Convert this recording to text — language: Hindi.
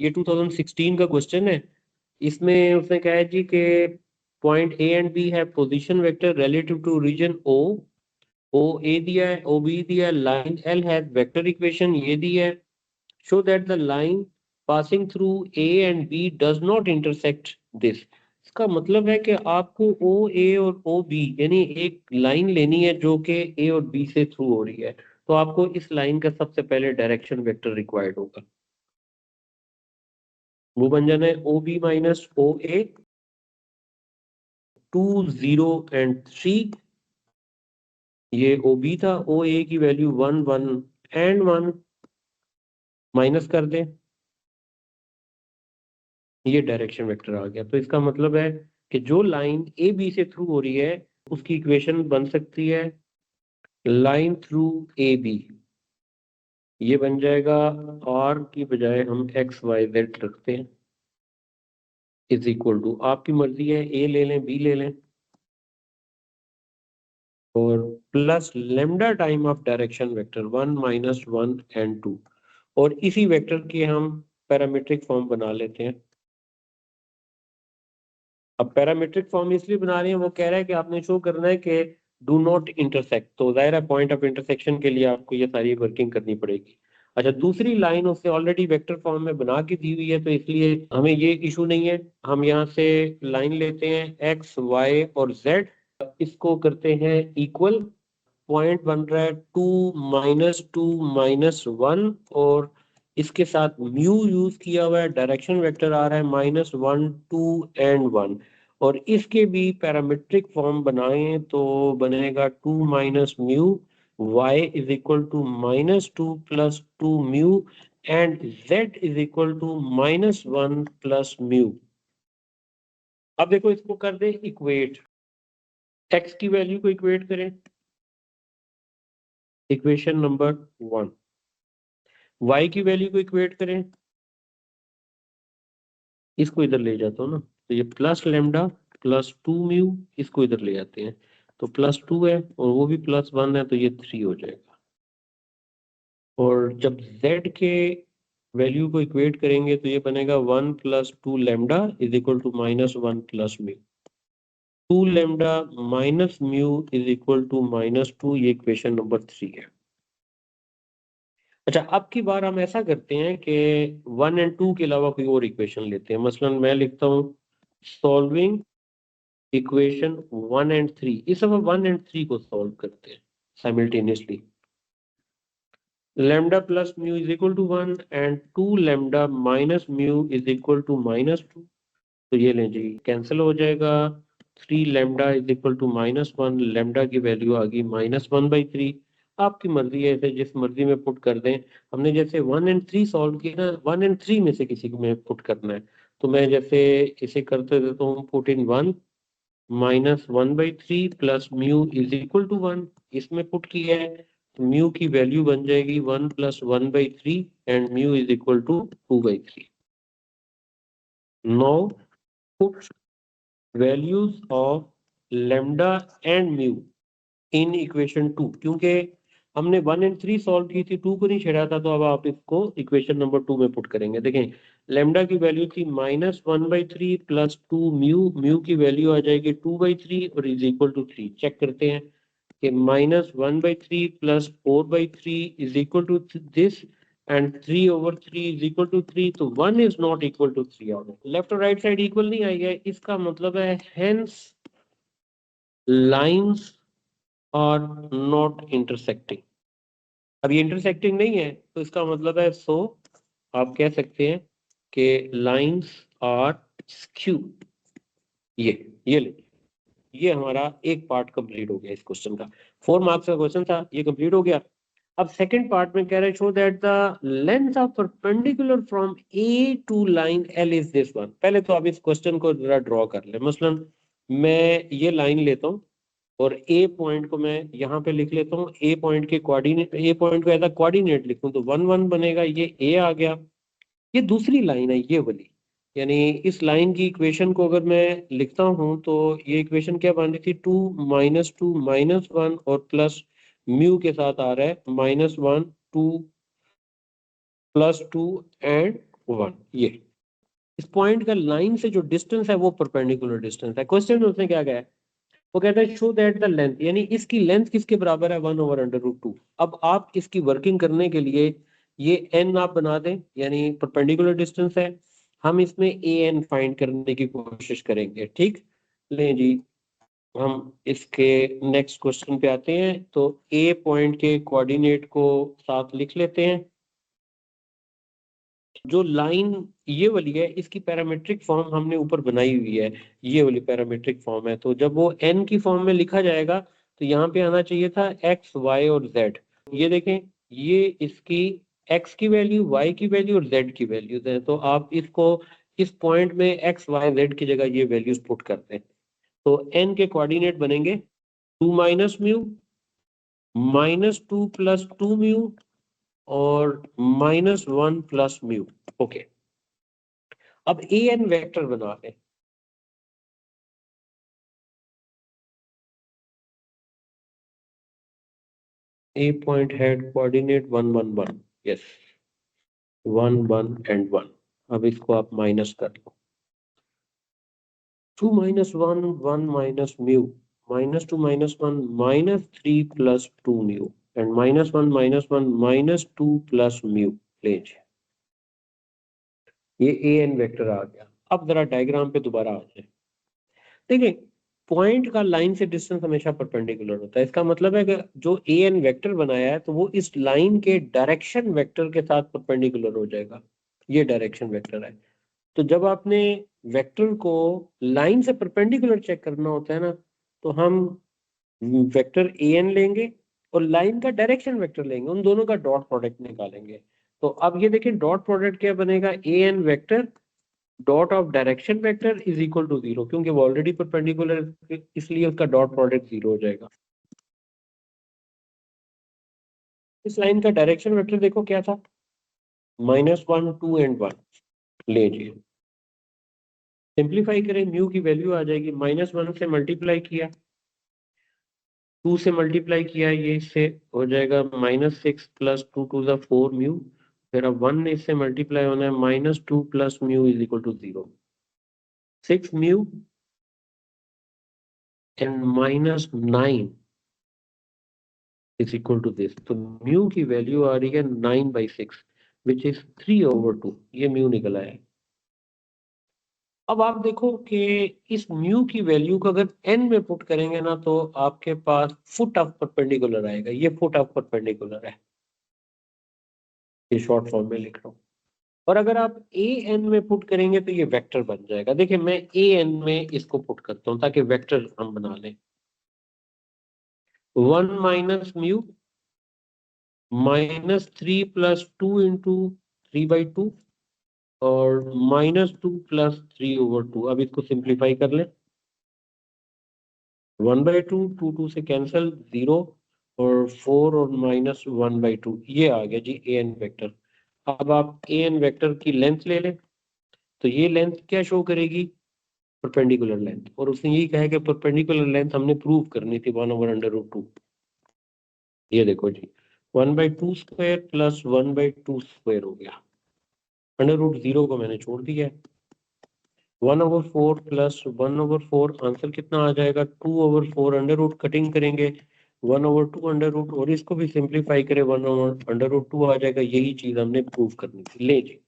ये 2016 का क्वेश्चन है। इसमें उसने कहा है जी कि पॉइंट ए एंड बी है position vector relative to origin O A दिया है, ओ बी दिया है, लाइन एल है, वेक्टर इक्वेशन ये दी है। Show that the line passing through A and B does not intersect this. इसका मतलब है कि आपको ओ ए और ओ बी यानी एक लाइन लेनी है जो कि ए और बी से थ्रू हो रही है, तो आपको इस लाइन का सबसे पहले डायरेक्शन वेक्टर रिक्वायर्ड होगा। वो बन जाना है ओ b minus o a 2 0 and 3। ये ओ बी था, ओ ए की वैल्यू 1 1 एंड 1 माइनस कर दें, ये डायरेक्शन वेक्टर आ गया। तो इसका मतलब है कि जो लाइन ए बी से थ्रू हो रही है उसकी इक्वेशन बन सकती है लाइन थ्रू ए बी, ये बन जाएगा आर की बजाय हम एक्स वाई जेड रखते हैं, इज इक्वल टू, आपकी मर्जी है ए ले लें बी ले लें, और plus lambda time of direction vector 1 minus 1 and 2। और इसी वेक्टर के हम पैरामीट्रिक फॉर्म बना लेते हैं। अब पैरामीट्रिक फॉर्म इसलिए बना रहे हैं, वो कह रहा है कि आपने शो करना है कि डू नॉट इंटरसेक्ट, तो जाहिर है पॉइंट ऑफ इंटरसेक्शन के लिए आपको ये सारी वर्किंग करनी पड़ेगी। अच्छा, दूसरी लाइन उससे ऑलरेडी वेक्टर फॉर्म में बना के दी हुई है, तो इसलिए हमें ये इशू नहीं है। हम यहाँ से लाइन लेते हैं एक्स वाई और जेड, इसको करते हैं इक्वल। पॉइंट बन रहा है 2 - 2 - 1, और इसके साथ म्यू यूज किया हुआ है, डायरेक्शन वेक्टर आ रहा है -1 2 एंड 1, और इसके भी पैरामीट्रिक फॉर्म बनाएं तो बनेगा 2 - mu y is equal to -2 + 2 mu and z is equal to -1 + mu. अब देखो इसको कर दे इक्वेट, x की वैल्यू को इक्वेट करें, इक्वेशन नंबर 1। y की वैल्यू को इक्वेट करें, इसको इधर ले जाता हूँ ना, तो ये प्लस लेमडा प्लस 2 म्यू, इसको इधर ले जाते हैं तो +2 है और वो भी +1 है, तो ये 3 हो जाएगा। और जब z के वैल्यू को इक्वेट करेंगे तो ये बनेगा 1 + 2 lambda is equal to -1 + mu. 2 lambda minus mu is equal to -2, ये इक्वेशन नंबर 3 है। अच्छा, अब की बार हम ऐसा करते हैं कि 1 और 2 के अलावा कोई और इक्वेशन लेते हैं। मसलन मैं लिखता हूँ सॉल्विंग इक्वेशन 1 और 3। इस समय 1 और 3 को सॉल्व करते हैं simultaneously. Lambda plus mu is equal to 1 and 2 lambda minus mu is equal to -2, तो ये लें जी कैंसिल हो जाएगा। 3 lambda is equal to -1, lambda की वैल्यू आ गई -1/3। आपकी मर्जी है, इसे जिस मर्जी में पुट कर दें। हमने जैसे 1 और 3 सॉल्व किया ना, 1 और 3 में से किसी में पुट करना है, तो मैं जैसे इसे करते देता हूँ put in 1 -1/3 + mu is equal to 1, इसमें पुट किया है तो म्यू की वैल्यू बन जाएगी 1 + 1/3 and mu is equal to 2/3। Now put values of lambda and mu in equation 2। क्योंकि हमने 1 और 3 सॉल्व की थी, 2 को नहीं छेड़ा था, तो अब आप इसको इक्वेशन नंबर 2 में पुट करेंगे। देखें, लेमडा की वैल्यू थी -1/3 + 2 म्यू, म्यू की वैल्यू आ जाएगी 2/3 और इज इक्वल टू 3। चेक करते हैं कि -1/3 + 4/3 is equal to this and 3/3 is equal to 3, तो 1 इज नॉट इक्वल टू 3 आ गया। लेफ्ट और राइट साइड इक्वल नहीं आई है, इसका मतलब है hence lines are not intersecting. अब ये इंटरसेक्टिंग नहीं है, तो इसका मतलब है सो आप कह सकते हैं कि लाइंस आर स्क्यू। ये ले, ये हमारा एक पार्ट कंप्लीट हो गया इस क्वेश्चन का। 4 मार्क्स का क्वेश्चन था, ये कंप्लीट हो गया। अब सेकंड पार्ट में कह रहे हैं show that the length of perpendicular from a to line l is this one. पहले तो आप इस क्वेश्चन को जरा ड्रॉ कर ले। मसलन मैं ये लाइन लेता हूँ और ए पॉइंट को मैं यहाँ पे लिख लेता हूँ, ए पॉइंट के कोऑर्डिनेट, ए पॉइंट को एज अ कोऑर्डिनेट लिखूं तो 1 1 बनेगा, ये ए आ गया। ये दूसरी लाइन है ये वाली, यानी इस लाइन की इक्वेशन को अगर मैं लिखता हूं तो ये इक्वेशन क्या बन रही थी, 2 - 2 - 1 और प्लस म्यू के साथ आ रहा है -1 2 + 2 एंड 1 ये इस पॉइंट का लाइन से जो डिस्टेंस है वो परपेंडिकुलर डिस्टेंस है। क्वेश्चन में उसने क्या कहा है, वो कहता है शो दैट द लेंथ, यानी इसकी लेंथ किसके बराबर है 1/√2। अब आप इसकी वर्किंग करने के लिए ये n आप बना दें, यानी परपेंडिकुलर डिस्टेंस है, हम इसमें an फाइंड करने की कोशिश करेंगे। ठीक, लें जी हम इसके नेक्स्ट क्वेश्चन पे आते हैं। तो a पॉइंट के कोऑर्डिनेट को साथ लिख लेते हैं। जो लाइन ये वाली है इसकी पैरामीट्रिक फॉर्म हमने ऊपर बनाई हुई है, ये वाली पैरामीट्रिक फॉर्म है। तो जब वो n की फॉर्म में लिखा जाएगा तो यहाँ पे आना चाहिए था x, y और z। ये देखें, ये इसकी x की वैल्यू, y की वैल्यू और z की वैल्यूज है। तो आप इसको इस पॉइंट में x, y, z की जगह ये वैल्यूज पुट करते हैं। तो n के कोऑर्डिनेट बनेंगे 2 माइनस म्यू, -2 + 2 म्यू और -1 + म्यू। ओके, अब an वेक्टर बना लें। A point had coordinate 1 1 1, yes 1 1 and 1। अब इसको आप माइनस कर लो, 2 - 1 1 minus mu, -2 - 1 -3 + 2 mu and -1 - 1 -2 + mu। लेंगे ये an वेक्टर आ गया। अब जरा डायग्राम पे दोबारा आ जाए। देखिए, पॉइंट का लाइन से डिस्टेंस हमेशा परपेंडिकुलर होता है। इसका मतलब है कि जो an वेक्टर बनाया है तो वो इस लाइन के डायरेक्शन वेक्टर के साथ परपेंडिकुलर हो जाएगा। ये डायरेक्शन वेक्टर है। तो जब आपने वेक्टर को लाइन से परपेंडिकुलर चेक करना होता है ना, तो हम वेक्टर an लेंगे और लाइन का डायरेक्शन वेक्टर लेंगे, उन दोनों का डॉट प्रोडक्ट निकालेंगे। तो अब ये देखिए डॉट प्रोडक्ट क्या बनेगा, an vector dot of direction vector is equal to 0, क्योंकि वो ऑलरेडी परपेंडिकुलर इसलिए उसका डॉट प्रोडक्ट 0 हो जाएगा। इस लाइन का डायरेक्शन वेक्टर देखो क्या था, -1 2 and 1। लीजिए सिंप्लीफाई करें, म्यू की वैल्यू आ जाएगी, -1 से मल्टीप्लाई किया, 2 से मल्टीप्लाई किया, ये इससे हो जाएगा -6 + 2 to the 4 म्यू। फिर अब 1 ने इससे मल्टीप्लाई होना है, -2 + mu is equal to 0, 6 mu and -9 is equal to this. तो म्यू की वैल्यू आ रही है 9/6 विच इज 3/2। ये म्यू निकल आया। अब आप देखो कि इस म्यू की वैल्यू को अगर n में पुट करेंगे ना तो आपके पास फुट ऑफ परपेंडिकुलर आएगा। ये फुट ऑफ परपेंडिकुलर है, ये शॉर्ट फॉर्म में लिख रहा हूँ। और अगर आप ए एन में पुट करेंगे तो ये वेक्टर बन जाएगा। देखिए मैं ए एन में इसको पुट करता हूँ ताकि वेक्टर हम बना लें। 1 - म्यू -3 + 2 × 3/2 और -2 + 3/2। अब इसको सिंप्लीफाई कर लें, 1/2 2 2 से कैंसिल, 0 और 4 और -1/2। ये आ गया जी ए एन वेक्टर। अब आप ए एन वेक्टर की लेंथ ले लें, तो ये लेंथ क्या शो करेगी, परपेंडिकुलर लेंथ। और उसने यही कहा कि परपेंडिकुलर लेंथ हमने प्रूव करनी थी 1/√2। ये देखो जी 1/2 स्क्वायर + 1/2 स्क्वायर हो गया, √0 को मैंने छोड़ दिया है। 1/4 + 1/4 आंसर कितना आ जाएगा, 2/4। अंडर रूट कटिंग करेंगे, 1/2 अंडर रूट, और इसको भी सिंप्लीफाई करें 1/√2 आ जाएगा। यही चीज हमने प्रूव करनी थी। ले जी